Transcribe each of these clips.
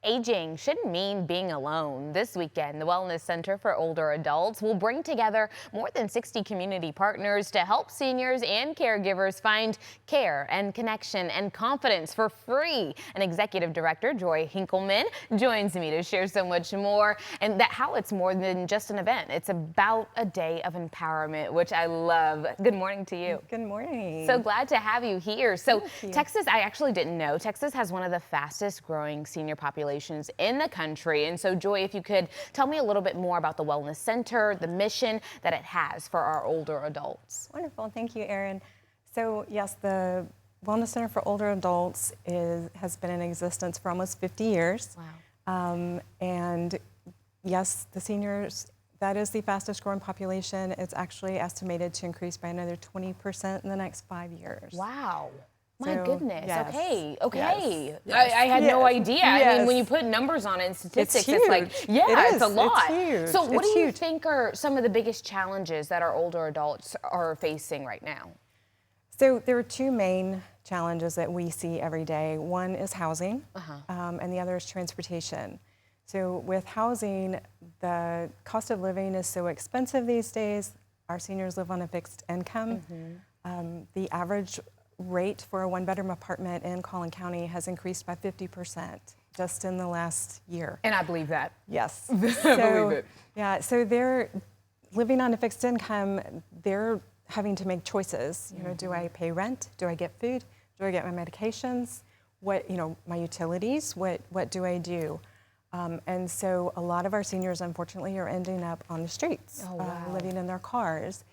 Aging shouldn't mean being alone. This weekend, the Wellness Center for Older Adults will bring together more than 60 community partners to help seniors and caregivers find care and connection and confidence for free. And Executive Director Joy Hinkelman joins me to share so much more, and how it's more than just an event. It's about a day of empowerment, which I love. Good morning to you. Good morning. So glad to have you here. So Thank you. Texas, I actually didn't know, Texas has one of the fastest growing senior populations in the country. And so Joy, if you could tell me a little bit more about the Wellness Center, the mission that it has for our older adults. Wonderful. Thank you, Erin. So yes, the Wellness Center for Older Adults has been in existence for almost 50 years. Wow. And yes, the seniors, that is the fastest growing population. It's actually estimated to increase by another 20% in the next 5 years. Wow. My So, goodness. yes. Okay. Yes. I had no idea. I mean, Yes. when you put numbers on it and statistics, huge. it's like, it's a lot. It's huge. So what It's do you huge. think are some of the biggest challenges that our older adults are facing right now? So there are two main challenges that we see every day. One is housing, and the other is transportation. So with housing, the cost of living is so expensive these days. Our seniors live on a fixed income. The average rate for a one-bedroom apartment in Collin County has increased by 50% just in the last year. And I believe that. Yes. I believe it. Yeah, so they're living on a fixed income. They're having to make choices. You know, do I pay rent? Do I get food? Do I get my medications? What, my utilities? What do I do? And so a lot of our seniors, unfortunately, are ending up on the streets, living in their cars.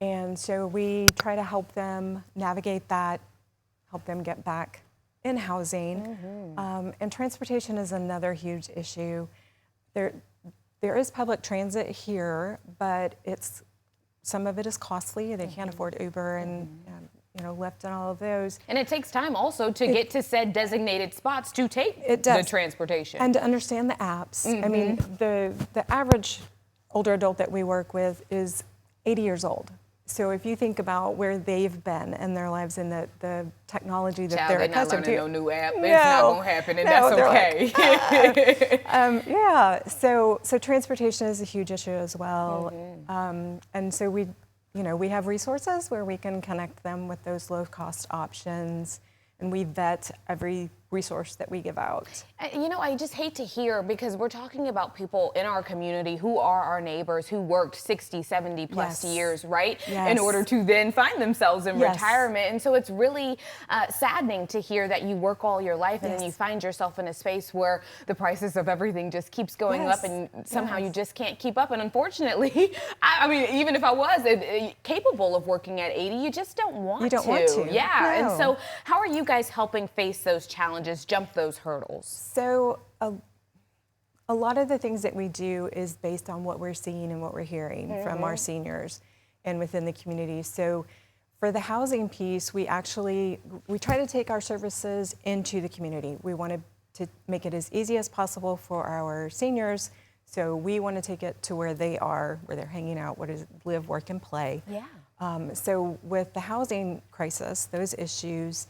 And so we try to help them navigate that, help them get back in housing. And transportation is another huge issue. There is public transit here, but some of it is costly. They can't afford Uber and Lyft and all of those. And it takes time also to get to said designated spots to take the transportation. And to understand the apps. I mean, the average older adult that we work with is 80 years old. So if you think about where they've been in their lives and the technology that they're accustomed to. They're not learning no new app. It's not going to happen, and that's okay. So transportation is a huge issue as well. And so we have resources where we can connect them with those low-cost options, and we vet every resource that we give out. I just hate to hear, because we're talking about people in our community who are our neighbors who worked 60, 70 plus years, right? Yes. In order to then find themselves in Yes. retirement. And so it's really saddening to hear that you work all your life and then you find yourself in a space where the prices of everything just keeps going up and somehow you just can't keep up. And unfortunately, I mean, even if I was capable of working at 80, you just don't want to. You don't want to. Yeah. No. And so how are you guys helping face those challenges, jump those hurdles? So a lot of the things that we do is based on what we're seeing and what we're hearing from our seniors and within the community. So for the housing piece, we try to take our services into the community. We want to make it as easy as possible for our seniors. So we want to take it to where they are, where they're hanging out, where they live, work, and play. Yeah. So with the housing crisis, those issues,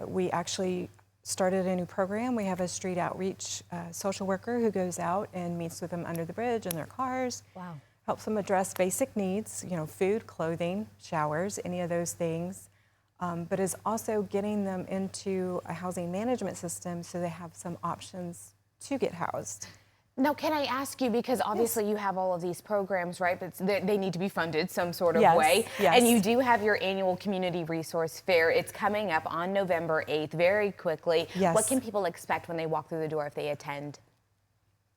we actually started a new program. We have a street outreach social worker who goes out and meets with them under the bridge in their cars. Wow. Helps them address basic needs, food, clothing, showers, any of those things, but is also getting them into a housing management system so they have some options to get housed. Now, can I ask you, because obviously you have all of these programs, right? But they need to be funded some sort of way. Yes. And you do have your annual community resource fair. It's coming up on November 8th, very quickly. Yes. What can people expect when they walk through the door if they attend?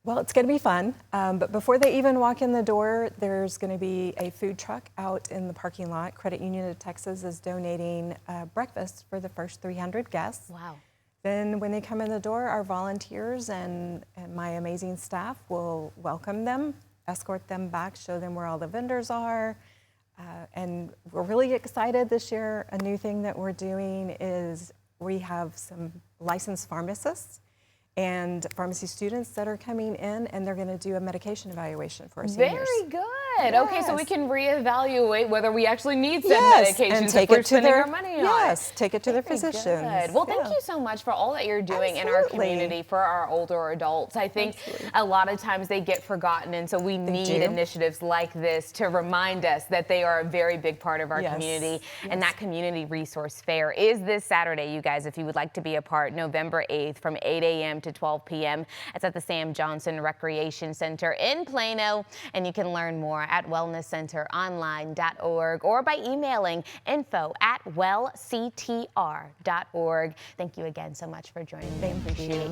Well, it's going to be fun, but before they even walk in the door, there's going to be a food truck out in the parking lot. Credit Union of Texas is donating breakfast for the first 300 guests. Wow. Then when they come in the door, our volunteers and my amazing staff will welcome them, escort them back, show them where all the vendors are. And we're really excited this year. A new thing that we're doing is we have some licensed pharmacists and pharmacy students that are coming in, and they're going to do a medication evaluation for our seniors. Very good. Okay, so we can reevaluate whether we actually need said Yes, medications and if take we're it to spending their our money on yes, it. take it to their Very physicians. good. Well, thank Yeah. you so much for all that you're doing in our Absolutely. community for our older adults. I think a lot of times they get forgotten, and so we need do. initiatives like this to remind us that they are a very big part of our Yes. community. And Yes. that community resource fair is this Saturday, you guys, if you would like to be a part, November 8th from 8 a.m. to 12 p.m. It's at the Sam Johnson Recreation Center in Plano, and you can learn more at wellnesscenteronline.org or by emailing info@wellctr.org. Thank you again so much for joining me. Thank Appreciate you. it.